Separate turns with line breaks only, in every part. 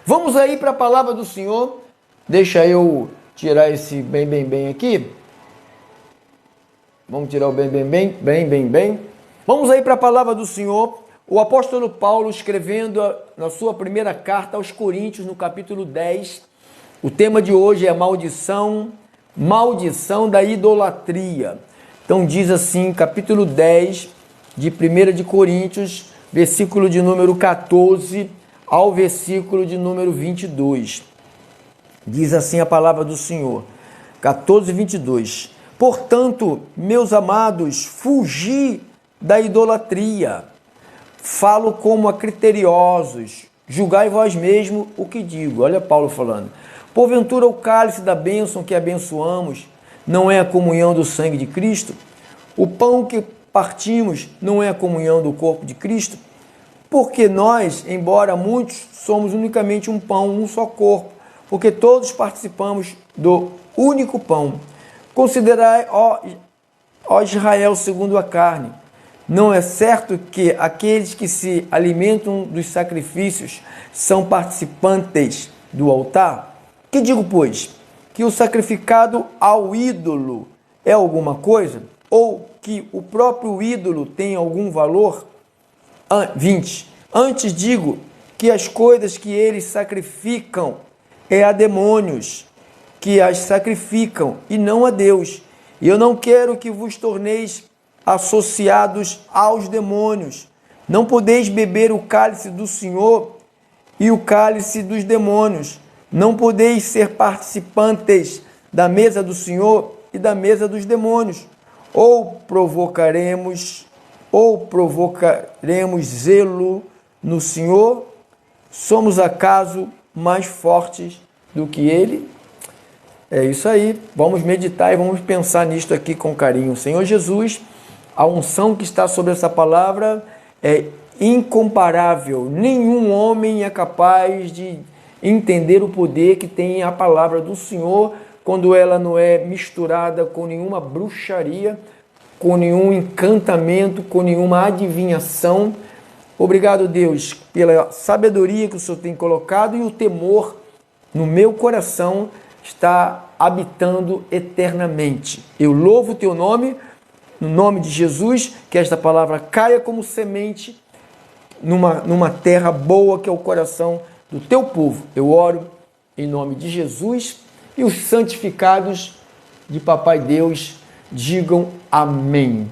Vamos aí para a palavra do Senhor. Deixa eu tirar esse bem aqui. Vamos tirar o bem. Vamos aí para a palavra do Senhor. O apóstolo Paulo, escrevendo na sua primeira carta aos Coríntios, no capítulo 10, o tema de hoje é maldição da idolatria. Então diz assim, capítulo 10 de 1 de Coríntios, versículo de número 14 ao versículo de número 22. Diz assim a palavra do Senhor, 14 e 22. Portanto, meus amados, fugi da idolatria. Falo como a criteriosos, julgai vós mesmo o que digo. Olha Paulo falando. Porventura o cálice da bênção que abençoamos não é a comunhão do sangue de Cristo? O pão que partimos não é a comunhão do corpo de Cristo? Porque nós, embora muitos, somos unicamente um pão, um só corpo, porque todos participamos do único pão. Considerai, ó Israel, segundo a carne, não é certo que aqueles que se alimentam dos sacrifícios são participantes do altar? Que digo, pois? Que o sacrificado ao ídolo é alguma coisa? Ou que o próprio ídolo tem algum valor? 20. Antes digo que as coisas que eles sacrificam é a demônios que as sacrificam e não a Deus. E eu não quero que vos torneis associados aos demônios. Não podeis beber o cálice do Senhor e o cálice dos demônios. Não podeis ser participantes da mesa do Senhor e da mesa dos demônios. Ou provocaremos zelo no Senhor? Somos acaso mais fortes do que Ele? É isso aí. Vamos meditar e vamos pensar nisto aqui com carinho. Senhor Jesus, a unção que está sobre essa palavra é incomparável. Nenhum homem é capaz de entender o poder que tem a palavra do Senhor quando ela não é misturada com nenhuma bruxaria, com nenhum encantamento, com nenhuma adivinhação. Obrigado, Deus, pela sabedoria que o Senhor tem colocado e o temor no meu coração está habitando eternamente. Eu louvo o teu nome, no nome de Jesus, que esta palavra caia como semente numa terra boa que é o coração do teu povo. Eu oro em nome de Jesus e os santificados de Papai Deus digam amém.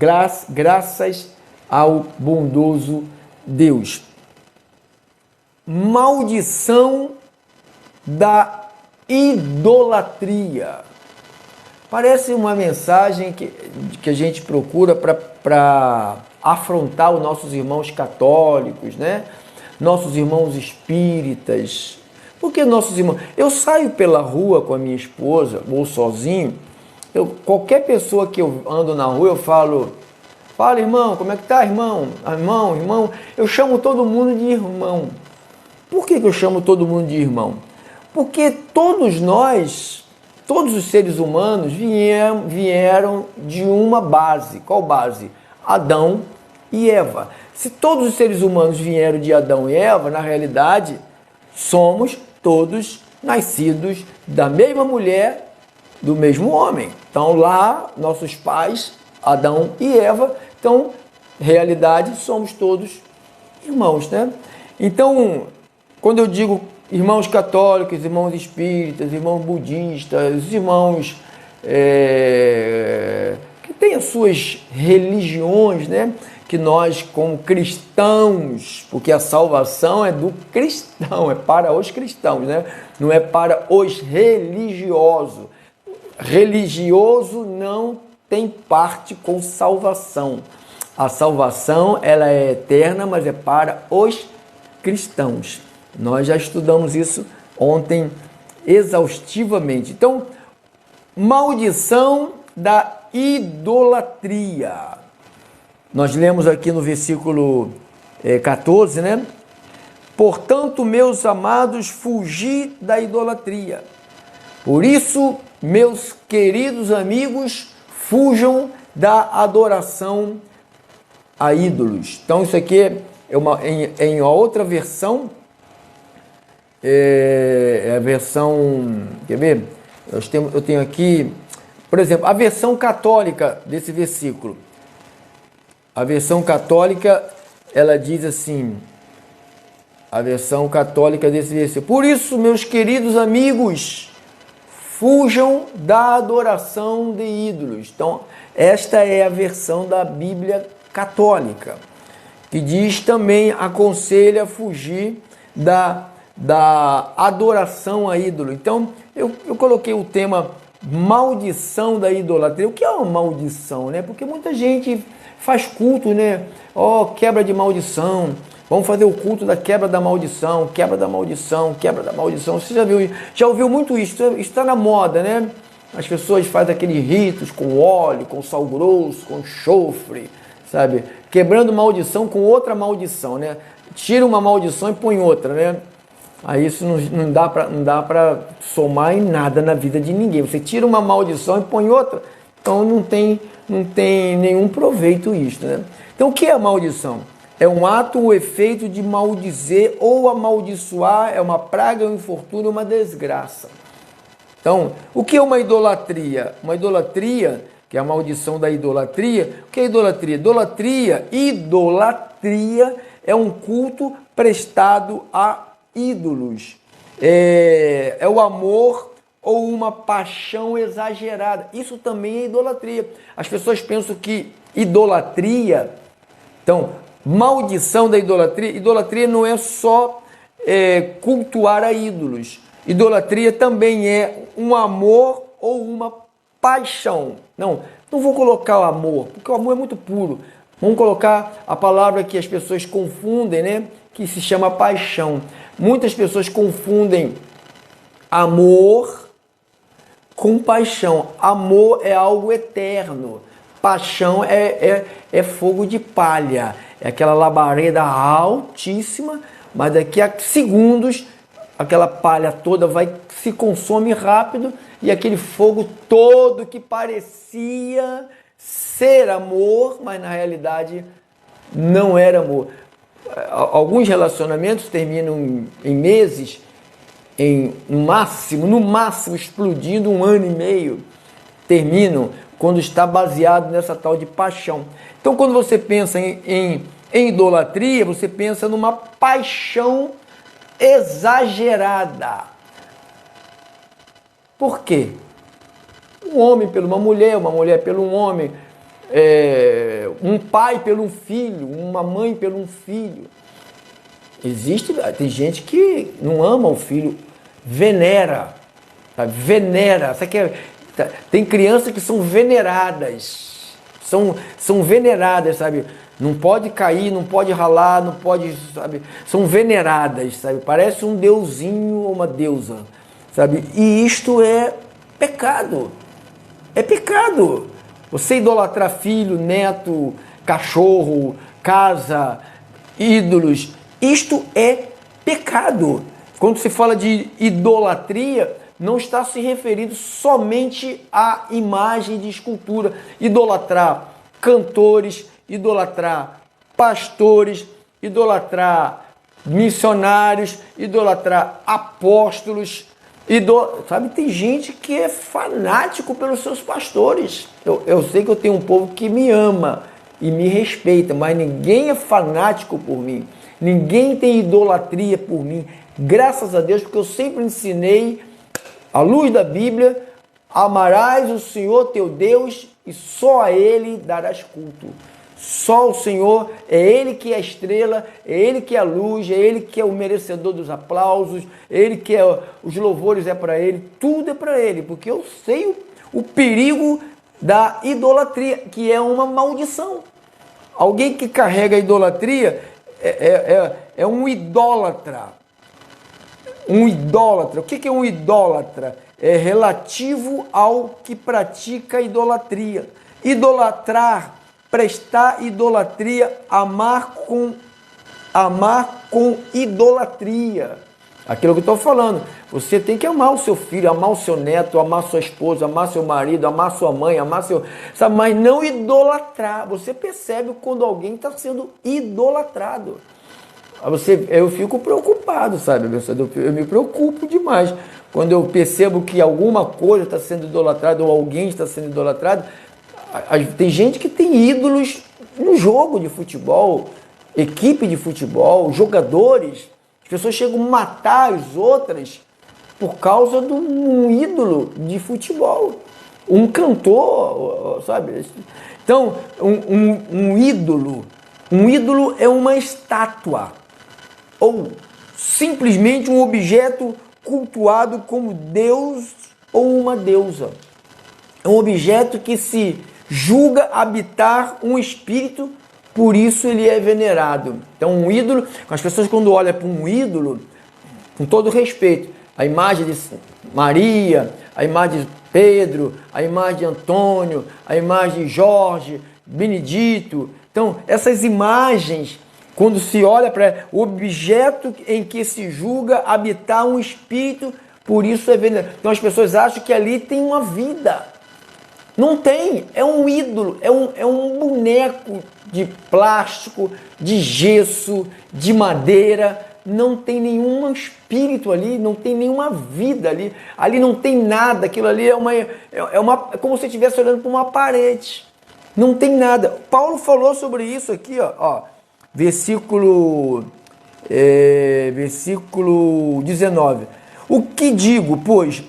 Graças ao bondoso Deus. Maldição da idolatria. Parece uma mensagem que a gente procura para afrontar os nossos irmãos católicos, né? Nossos irmãos espíritas. Porque nossos irmãos... Eu saio pela rua com a minha esposa, ou sozinho, qualquer pessoa que eu ando na rua, eu falo, fala irmão, como é que tá, irmão? Irmão. Eu chamo todo mundo de irmão. Por que eu chamo todo mundo de irmão? Porque todos nós, todos os seres humanos vieram de uma base. Qual base? Adão e Eva. Se todos os seres humanos vieram de Adão e Eva, na realidade, somos todos nascidos da mesma mulher, do mesmo homem. Então lá, nossos pais, Adão e Eva, então, realidade, somos todos irmãos, né? Então, quando eu digo irmãos católicos, irmãos espíritas, irmãos budistas, irmãos que têm as suas religiões, né? Que nós, como cristãos, porque a salvação é do cristão, é para os cristãos, né? Não é para os religiosos. Religioso não tem parte com salvação. A salvação, ela é eterna, mas é para os cristãos. Nós já estudamos isso ontem exaustivamente. Então, maldição da idolatria. Nós lemos aqui no versículo 14, né? Portanto, meus amados, fugi da idolatria. Por isso, meus queridos amigos, fujam da adoração a ídolos. Então, isso aqui é em uma outra versão, é a versão, quer ver? Eu tenho aqui, por exemplo, a versão católica desse versículo. A versão católica, ela diz assim, a versão católica desse versículo: por isso, meus queridos amigos, fujam da adoração de ídolos. Então, esta é a versão da Bíblia católica, que diz também, aconselha a fugir da adoração a ídolo. Então, eu coloquei o tema maldição da idolatria. O que é uma maldição, né? Porque muita gente faz culto, né? Quebra de maldição. Vamos fazer o culto da quebra da maldição, quebra da maldição, quebra da maldição. Você já ouviu muito isso? Isso está na moda, né? As pessoas fazem aqueles ritos com óleo, com sal grosso, com enxofre, sabe? Quebrando maldição com outra maldição, né? Tira uma maldição e põe outra, né? Aí isso não dá para somar em nada na vida de ninguém. Você tira uma maldição e põe outra, então não tem nenhum proveito isso, né? Então o que é a maldição? É um ato ou efeito de maldizer ou amaldiçoar, é uma praga, um infortúnio, uma desgraça. Então, o que é uma idolatria? Uma idolatria, que é a maldição da idolatria. O que é idolatria? Idolatria é um culto prestado a ídolos. É o amor ou uma paixão exagerada. Isso também é idolatria. As pessoas pensam que idolatria... Então, maldição da idolatria. Idolatria não é só cultuar a ídolos. Idolatria também é um amor ou uma paixão. Não vou colocar o amor, porque o amor é muito puro. Vamos colocar a palavra que as pessoas confundem, né? Que se chama paixão. Muitas pessoas confundem amor com paixão. Amor é algo eterno. Paixão é fogo de palha. É aquela labareda altíssima, mas daqui a segundos aquela palha toda se consome rápido e aquele fogo todo que parecia ser amor, mas na realidade não era amor. Alguns relacionamentos terminam em meses, no máximo explodindo 1 ano e meio, terminam quando está baseado nessa tal de paixão. Então, quando você pensa em idolatria, você pensa numa paixão exagerada. Por quê? Um homem por uma mulher pelo um homem, um pai pelo um filho, uma mãe pelo um filho. Tem gente que não ama o filho, venera, tá? Venera. Tem crianças que são veneradas, são veneradas, sabe? Não pode cair, não pode ralar, não pode, sabe? São veneradas, sabe? Parece um deusinho ou uma deusa, sabe? E isto é pecado. É pecado. Você idolatrar filho, neto, cachorro, casa, ídolos, isto é pecado. Quando se fala de idolatria, não está se referindo somente à imagem de escultura. Idolatrar cantores, idolatrar pastores, idolatrar missionários, idolatrar apóstolos. Sabe, tem gente que é fanático pelos seus pastores. Eu sei que eu tenho um povo que me ama e me respeita, mas ninguém é fanático por mim. Ninguém tem idolatria por mim. Graças a Deus, porque eu sempre ensinei, à luz da Bíblia, amarás o Senhor teu Deus e só a Ele darás culto. Só o Senhor, é Ele que é a estrela, é Ele que é a luz, é Ele que é o merecedor dos aplausos, é Ele que é os louvores, é para Ele, tudo é para Ele, porque eu sei o perigo da idolatria, que é uma maldição. Alguém que carrega a idolatria é um idólatra. Um idólatra. O que é um idólatra? É relativo ao que pratica idolatria. Idolatrar, prestar idolatria, amar com idolatria. Aquilo que eu estou falando. Você tem que amar o seu filho, amar o seu neto, amar sua esposa, amar seu marido, amar sua mãe, sabe, mas não idolatrar. Você percebe quando alguém está sendo idolatrado. Eu fico preocupado, sabe, abençoado? Eu me preocupo demais quando eu percebo que alguma coisa está sendo idolatrada ou alguém está sendo idolatrado. Tem gente que tem ídolos no jogo de futebol, equipe de futebol, jogadores. As pessoas chegam a matar as outras por causa de um ídolo de futebol. Um cantor, sabe? Então, um ídolo é uma estátua ou simplesmente um objeto cultuado como Deus ou uma deusa. É um objeto que se julga habitar um espírito, por isso ele é venerado. Então, um ídolo, as pessoas quando olham para um ídolo, com todo respeito, a imagem de Maria, a imagem de Pedro, a imagem de Antônio, a imagem de Jorge, Benedito. Então, essas imagens, quando se olha para o objeto em que se julga habitar um espírito, por isso é venerado. Então, as pessoas acham que ali tem uma vida. Não tem, é um ídolo, é um boneco de plástico, de gesso, de madeira. Não tem nenhum espírito ali, não tem nenhuma vida ali. Ali não tem nada, aquilo ali é como se estivesse olhando para uma parede. Não tem nada. Paulo falou sobre isso aqui, ó, versículo 19. O que digo, pois,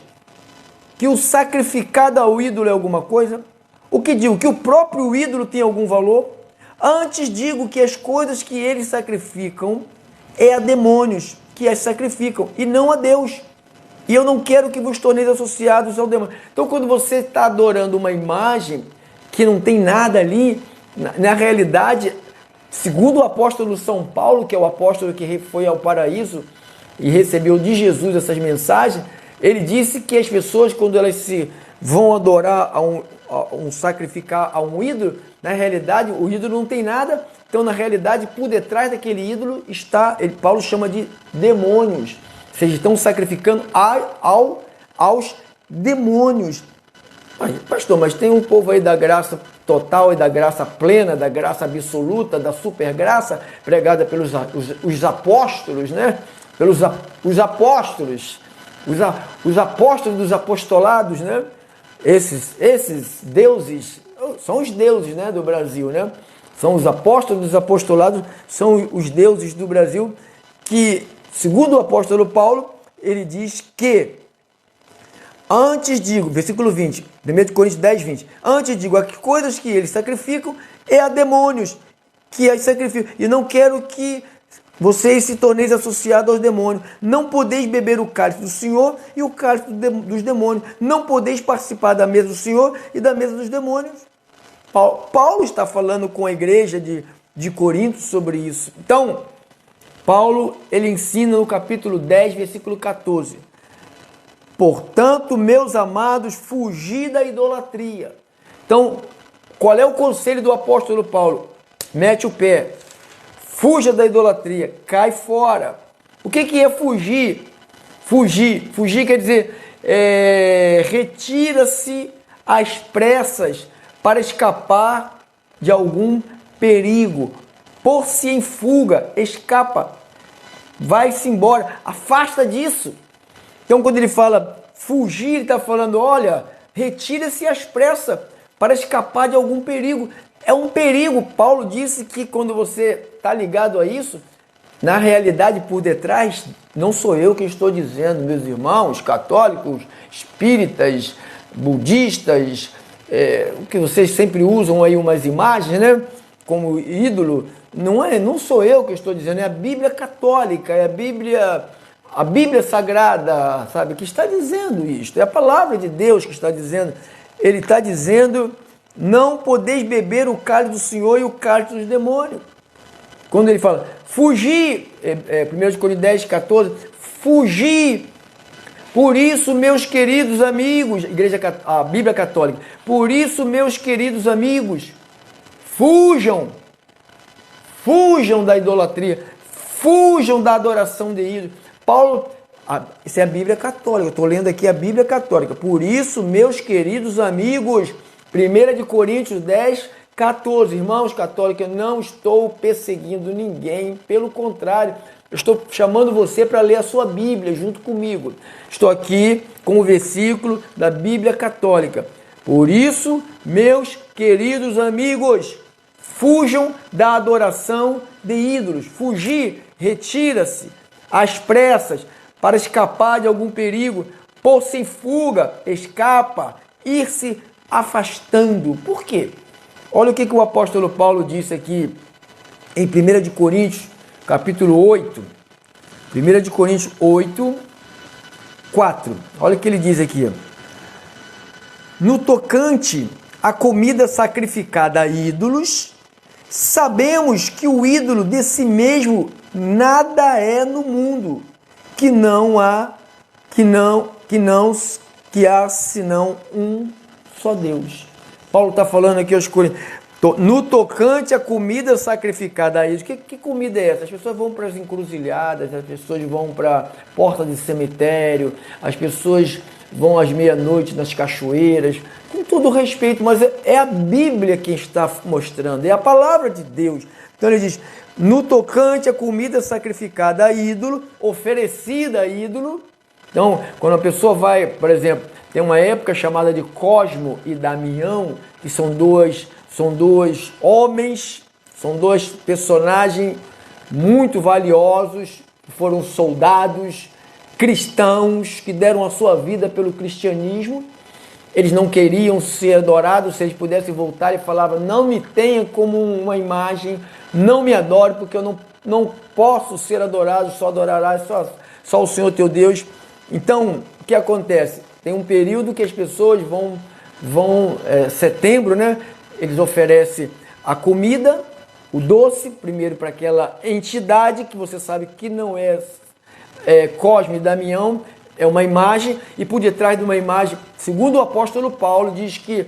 que o sacrificado ao ídolo é alguma coisa? O que digo, que o próprio ídolo tem algum valor? Antes digo que as coisas que eles sacrificam é a demônios que as sacrificam e não a Deus. E eu não quero que vos torneis associados ao demônio. Então, quando você está adorando uma imagem que não tem nada ali, na realidade, segundo o apóstolo São Paulo, que é o apóstolo que foi ao paraíso e recebeu de Jesus essas mensagens, ele disse que as pessoas, quando elas se vão adorar sacrificar a um ídolo, na realidade, o ídolo não tem nada. Então, na realidade, por detrás daquele ídolo está, Paulo chama de demônios. Vocês estão sacrificando aos demônios. Pastor, mas tem um povo aí da graça total e da graça plena, da graça absoluta, da super graça, pregada pelos os apóstolos, né? Os apóstolos dos apostolados, né? Esses deuses, são os deuses, né, do Brasil, né? São os apóstolos dos apostolados, são os deuses do Brasil, que, segundo o apóstolo Paulo, ele diz que, antes digo, versículo 20, 1 Coríntios 10, 20, antes digo, as coisas que eles sacrificam é a demônios que as sacrificam, e não quero que vocês se torneis associados aos demônios. Não podeis beber o cálice do Senhor e o cálice dos demônios. Não podeis participar da mesa do Senhor e da mesa dos demônios. Paulo está falando com a igreja de Corinto sobre isso. Então, Paulo, ele ensina no capítulo 10, versículo 14. Portanto, meus amados, fugi da idolatria. Então, qual é o conselho do apóstolo Paulo? Mete o pé. Fuja da idolatria, cai fora. O que é fugir? Fugir quer dizer, retira-se às pressas para escapar de algum perigo. Pôr-se em fuga, escapa, vai-se embora, afasta disso. Então, quando ele fala fugir, ele está falando, olha, retira-se às pressas para escapar de algum perigo. É um perigo. Paulo disse que quando você está ligado a isso, na realidade, por detrás, não sou eu que estou dizendo, meus irmãos católicos, espíritas, budistas, o que vocês sempre usam aí umas imagens, né, como ídolo, não sou eu que estou dizendo, é a Bíblia católica, é a Bíblia Sagrada, sabe, que está dizendo isto, é a palavra de Deus que está dizendo. Ele está dizendo, não podeis beber o cálice do Senhor e o cálice dos demônios. Quando ele fala, fugir, 1 Coríntios 10, 14, fugir. Por isso, meus queridos amigos, a Bíblia Católica, por isso, meus queridos amigos, fujam da idolatria, fujam da adoração de ídolos. Paulo, isso é a Bíblia Católica, eu estou lendo aqui a Bíblia Católica. Por isso, meus queridos amigos, 1 Coríntios 10, 14. Irmãos católicos, eu não estou perseguindo ninguém, pelo contrário, eu estou chamando você para ler a sua Bíblia junto comigo. Estou aqui com o versículo da Bíblia Católica. Por isso, meus queridos amigos, fujam da adoração de ídolos. Fugir, retira-se às pressas para escapar de algum perigo. Pôr-se em fuga, escapa, ir-se afastando. Por quê? Olha o que o apóstolo Paulo disse aqui em 1 de Coríntios, capítulo 8. 1 de Coríntios 8, 4. Olha o que ele diz aqui. No tocante à comida sacrificada a ídolos, sabemos que o ídolo de si mesmo nada é no mundo, que há senão um só Deus. Paulo está falando aqui aos Coríntios, no tocante à comida sacrificada a ídolos. Que comida é essa? As pessoas vão para as encruzilhadas, as pessoas vão para a porta de cemitério, as pessoas vão às meia-noite nas cachoeiras, com todo respeito, mas é a Bíblia quem está mostrando, é a palavra de Deus. Então ele diz, no tocante à comida sacrificada a ídolo, oferecida a ídolo. Então, quando a pessoa vai, por exemplo, tem uma época chamada de Cosmo e Damião, que são dois homens, são dois personagens muito valiosos, que foram soldados cristãos, que deram a sua vida pelo cristianismo. Eles não queriam ser adorados. Se eles pudessem voltar, e falavam, não me tenha como uma imagem, não me adore, porque eu não posso ser adorado, só adorarás só o Senhor teu Deus. Então, o que acontece? Tem um período que as pessoas vão setembro, né? Eles oferecem a comida, o doce, primeiro para aquela entidade, que você sabe que não é Cosme e Damião, é uma imagem, e por detrás de uma imagem, segundo o apóstolo Paulo, diz que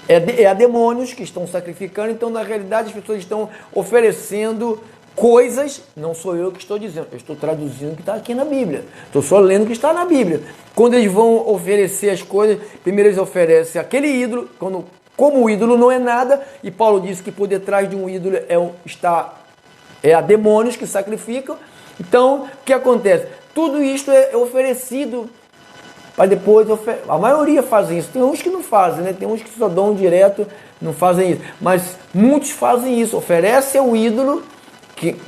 é a demônios que estão sacrificando. Então, na realidade, as pessoas estão oferecendo coisas, não sou eu que estou dizendo, eu estou traduzindo o que está aqui na Bíblia, estou só lendo o que está na Bíblia. Quando eles vão oferecer as coisas, primeiro eles oferecem aquele ídolo, como o ídolo não é nada, e Paulo diz que por detrás de um ídolo é a demônios que sacrificam. Então, o que acontece? Tudo isto é oferecido para depois... A maioria faz isso. Tem uns que não fazem, né? Tem uns que só dão direto, não fazem isso. Mas muitos fazem isso. Oferece ao ídolo,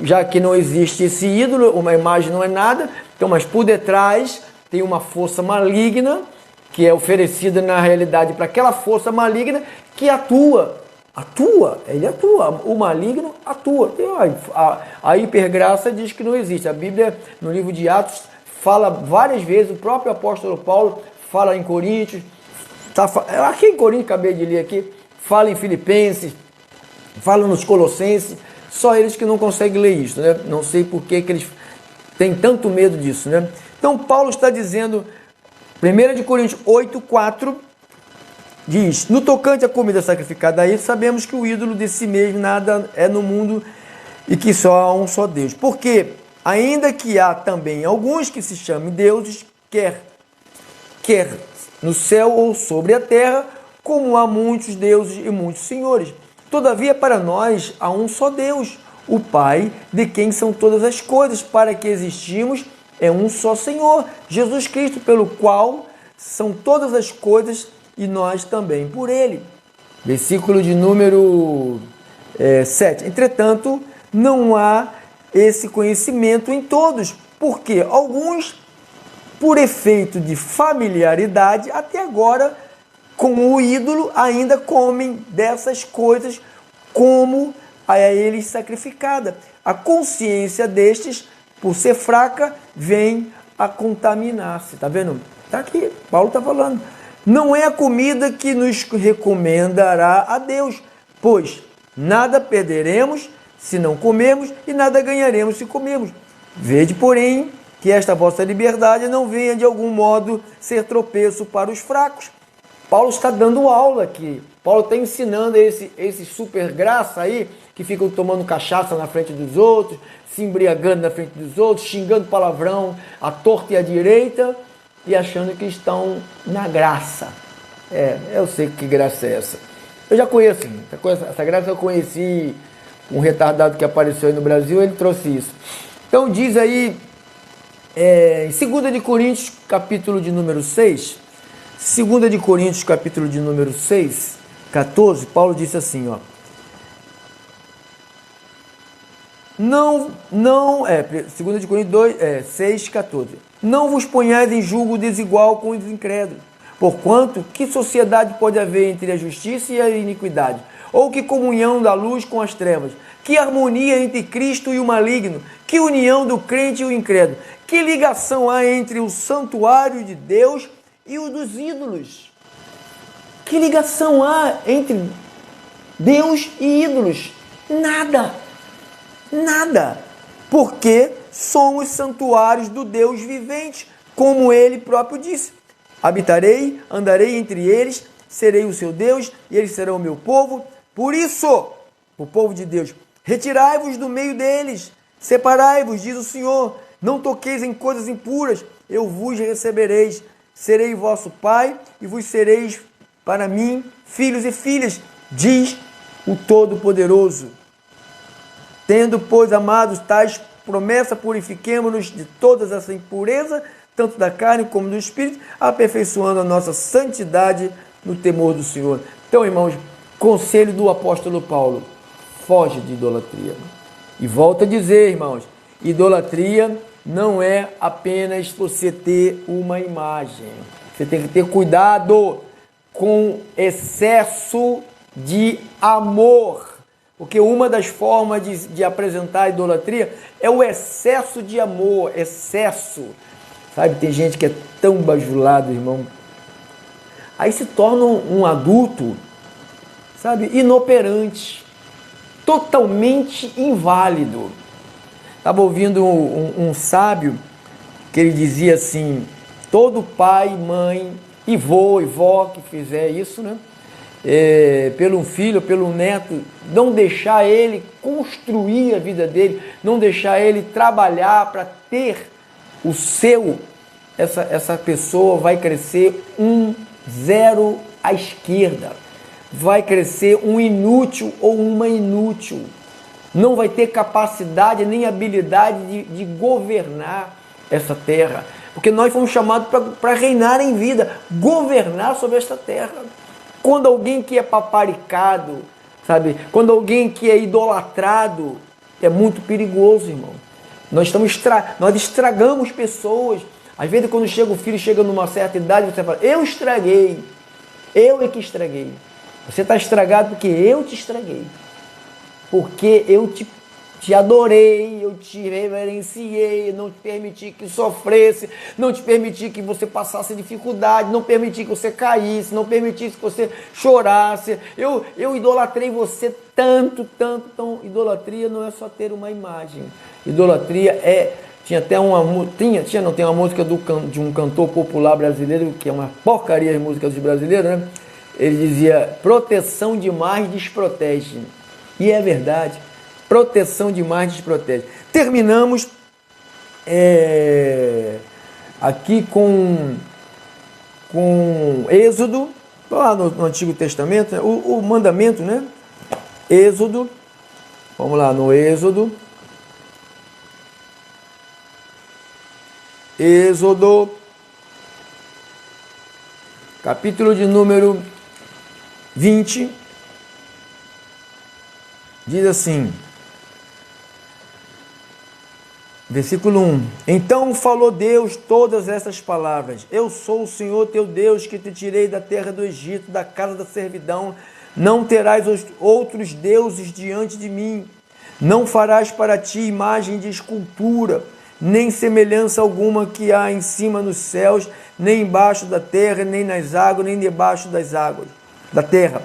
já que não existe esse ídolo, uma imagem não é nada. Então, mas por detrás tem uma força maligna, que é oferecida na realidade para aquela força maligna que atua. Ele atua, o maligno atua. A hipergraça diz que não existe. A Bíblia, no livro de Atos, fala várias vezes, o próprio apóstolo Paulo fala em Coríntios, aqui em Coríntios, acabei de ler aqui, fala em Filipenses, fala nos Colossenses, só eles que não conseguem ler isso, né? Não sei por que eles têm tanto medo disso, né? Então Paulo está dizendo, 1 de Coríntios 8, 4, diz, no tocante à comida sacrificada a ele, sabemos que o ídolo de si mesmo nada é no mundo e que só há um só Deus. Porque, ainda que há também alguns que se chamem deuses, quer no céu ou sobre a terra, como há muitos deuses e muitos senhores. Todavia, para nós, há um só Deus, o Pai, de quem são todas as coisas, para que existimos, é um só Senhor, Jesus Cristo, pelo qual são todas as coisas, e nós também por ele. Versículo de número 7. Entretanto, não há esse conhecimento em todos, porque alguns, por efeito de familiaridade, até agora, com o ídolo, ainda comem dessas coisas como a eles sacrificada. A consciência destes, por ser fraca, vem a contaminar-se. Está vendo? Está aqui, Paulo está falando. Não é a comida que nos recomendará a Deus, pois nada perderemos se não comermos e nada ganharemos se comermos. Vede, porém, que esta vossa liberdade não venha de algum modo ser tropeço para os fracos. Paulo está dando aula aqui. Paulo está ensinando esse super graça aí, que ficam tomando cachaça na frente dos outros, se embriagando na frente dos outros, xingando palavrão à torta e à direita, e achando que estão na graça. Eu sei que graça é essa. Eu já conheço, essa graça eu conheci um retardado que apareceu aí no Brasil, ele trouxe isso. Então diz aí, em 2 de Coríntios, capítulo de número 6, 2 de Coríntios, capítulo de número 6, 14, Paulo disse assim, ó. 2 de Coríntios 6, 14. Não vos ponhais em julgo desigual com os incrédulos. Porquanto, que sociedade pode haver entre a justiça e a iniquidade? Ou que comunhão da luz com as trevas? Que harmonia entre Cristo e o maligno? Que união do crente e o incrédulo? Que ligação há entre o santuário de Deus e o dos ídolos? Que ligação há entre Deus e ídolos? Nada. Nada. Porque somos santuários do Deus vivente, como ele próprio disse. Habitarei, andarei entre eles, serei o seu Deus e eles serão o meu povo. Por isso, o povo de Deus, retirai-vos do meio deles, separai-vos, diz o Senhor, não toqueis em coisas impuras, eu vos recebereis, serei vosso pai e vos sereis para mim filhos e filhas, diz o Todo-Poderoso. Tendo, pois, amados, tais promessa, purifiquemo-nos de todas essa impureza, tanto da carne como do espírito, aperfeiçoando a nossa santidade no temor do Senhor. Então, irmãos, conselho do apóstolo Paulo, foge de idolatria. E volto a dizer, irmãos, idolatria não é apenas você ter uma imagem. Você tem que ter cuidado com excesso de amor. Porque uma das formas de apresentar a idolatria é o excesso de amor, excesso. Sabe, tem gente que é tão bajulado, irmão. Aí se torna um adulto, sabe, inoperante, totalmente inválido. Estava ouvindo um sábio que ele dizia assim, todo pai, mãe e vô e vó que fizer isso, né? Pelo filho, pelo neto, não deixar ele construir a vida dele, não deixar ele trabalhar para ter o seu, essa pessoa vai crescer um zero à esquerda, vai crescer um inútil ou uma inútil, não vai ter capacidade nem habilidade de governar essa terra, porque nós fomos chamados para reinar em vida, governar sobre esta terra. Quando alguém que é paparicado, sabe? Quando alguém que é idolatrado, é muito perigoso, irmão. Nós estragamos pessoas. Às vezes, quando chega o filho, chega numa certa idade, você fala, eu estraguei. Eu é que estraguei. Você está estragado porque eu te estraguei. Porque eu te adorei, eu te reverenciei, não te permiti que sofresse, não te permiti que você passasse dificuldade, não permiti que você caísse, não permiti que você chorasse. Eu idolatrei você tanto. Então, idolatria não é só ter uma imagem. Idolatria tinha até uma música de um cantor popular brasileiro, que é uma porcaria de música dos brasileiros, né? Ele dizia, proteção demais desprotege. E é verdade. Proteção demais desprotege. Terminamos aqui com Êxodo, lá no Antigo Testamento, né? o mandamento, né? Êxodo, vamos lá no Êxodo. Êxodo, capítulo de número 20, diz assim, versículo 1. Então falou Deus todas essas palavras. Eu sou o Senhor teu Deus que te tirei da terra do Egito, da casa da servidão. Não terás outros deuses diante de mim. Não farás para ti imagem de escultura, nem semelhança alguma que há em cima nos céus, nem embaixo da terra, nem nas águas, nem debaixo das águas da terra.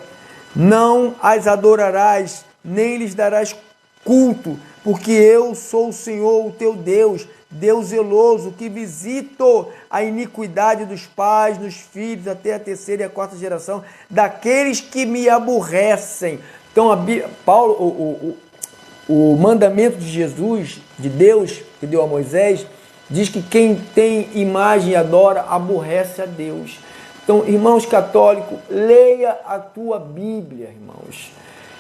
Não as adorarás, nem lhes darás culto, porque eu sou o Senhor, o teu Deus, Deus zeloso, que visito a iniquidade dos pais, dos filhos, até a terceira e a quarta geração, daqueles que me aborrecem. Então, Paulo, o mandamento de Jesus, de Deus, que deu a Moisés, diz que quem tem imagem e adora, aborrece a Deus. Então, irmãos católicos, leia a tua Bíblia, irmãos.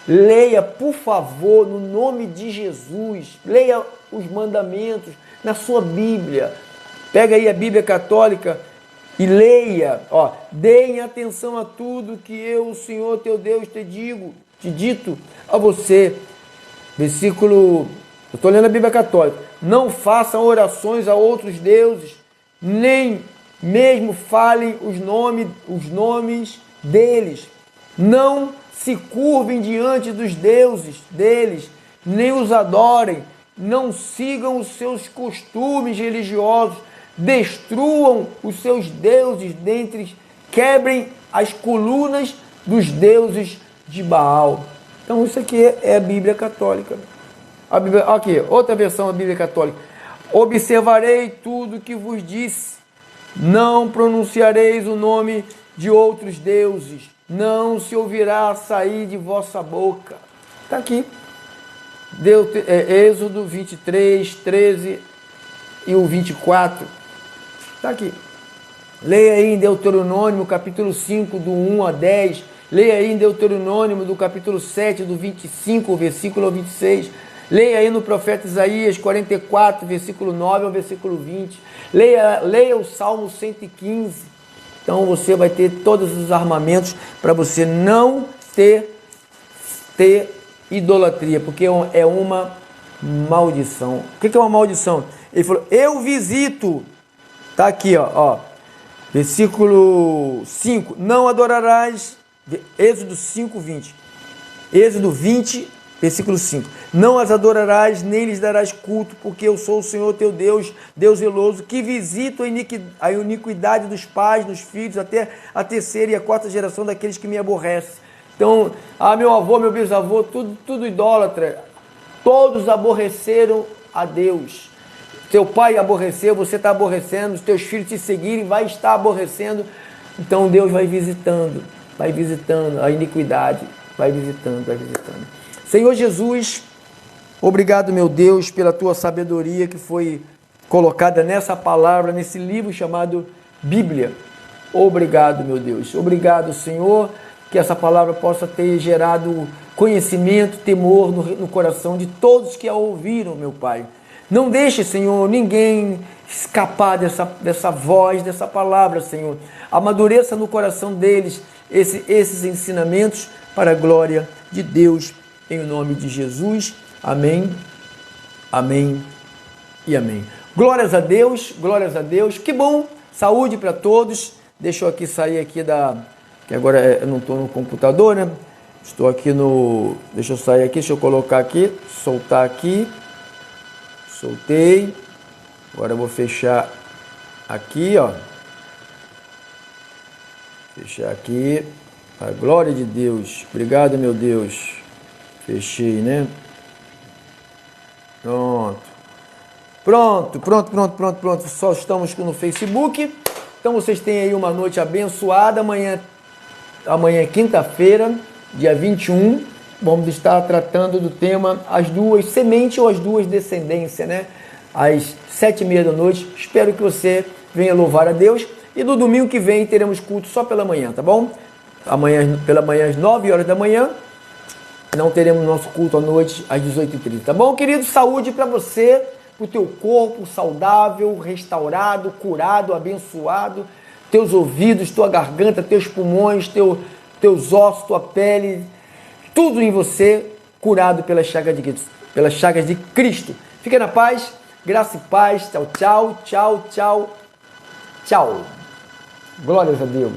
Leia, por favor, no nome de Jesus. Leia os mandamentos na sua Bíblia. Pega aí a Bíblia católica e leia. Ó, deem atenção a tudo que eu, o Senhor teu Deus, te dito a você. Versículo, eu estou lendo a Bíblia católica. Não façam orações a outros deuses, nem mesmo falem os nomes deles. Não se curvem diante dos deuses deles, nem os adorem. Não sigam os seus costumes religiosos. Destruam os seus deuses dentre, quebrem as colunas dos deuses de Baal. Então isso aqui é a Bíblia católica. A Bíblia, aqui, outra versão da Bíblia católica. Observarei tudo que vos disse. Não pronunciareis o nome de outros deuses. Não se ouvirá sair de vossa boca. Está aqui. Êxodo 23, 13 e o 24. Está aqui. Leia aí em Deuteronômio, capítulo 5, do 1 a 10. Leia aí em Deuteronômio, do capítulo 7, do 25, versículo ao 26. Leia aí no profeta Isaías 44, versículo 9 ao versículo 20. Leia o Salmo 115. Então você vai ter todos os armamentos para você não ter idolatria, porque é uma maldição. O que é uma maldição? Ele falou, eu visito. Está aqui, ó. Versículo 5. Não adorarás. Êxodo 5, 20. Êxodo 20, versículo 5. Não as adorarás, nem lhes darás culto, porque eu sou o Senhor teu Deus, Deus zeloso, que visito a iniquidade dos pais, dos filhos, até a terceira e a quarta geração daqueles que me aborrecem. Então, meu avô, meu bisavô, tudo idólatra. Todos aborreceram a Deus. Teu pai aborreceu, você está aborrecendo, os teus filhos te seguirem, vai estar aborrecendo. Então Deus vai visitando a iniquidade, vai visitando. Senhor Jesus, obrigado, meu Deus, pela tua sabedoria que foi colocada nessa palavra, nesse livro chamado Bíblia. Obrigado, meu Deus. Obrigado, Senhor, que essa palavra possa ter gerado conhecimento, temor no coração de todos que a ouviram, meu Pai. Não deixe, Senhor, ninguém escapar dessa voz, dessa palavra, Senhor. Amadureça no coração deles esses ensinamentos para a glória de Deus, em nome de Jesus. Amém, amém e amém. Glórias a Deus, glórias a Deus. Que bom, saúde para todos. Deixa eu aqui sair aqui que agora eu não estou no computador, né? Estou aqui deixa eu sair aqui, deixa eu colocar aqui, soltar aqui. Soltei. Agora eu vou fechar aqui, ó. Fechar aqui. A glória de Deus. Obrigado, meu Deus. Fechei, né? Pronto. Só estamos no Facebook. Então vocês têm aí uma noite abençoada. Amanhã é quinta-feira, dia 21. Vamos estar tratando do tema as duas sementes ou as duas descendências, né? Às 7h30 da noite. Espero que você venha louvar a Deus. E no domingo que vem teremos culto só pela manhã, tá bom? Pela manhã às 9 horas da manhã. Não teremos nosso culto à noite às 18h30, tá bom, querido? Saúde para você, para o teu corpo saudável, restaurado, curado, abençoado. Teus ouvidos, tua garganta, teus pulmões, teus ossos, tua pele. Tudo em você curado pelas chagas de Cristo. Fica na paz, graça e paz. Tchau, tchau, tchau, tchau, tchau. Glórias a Deus.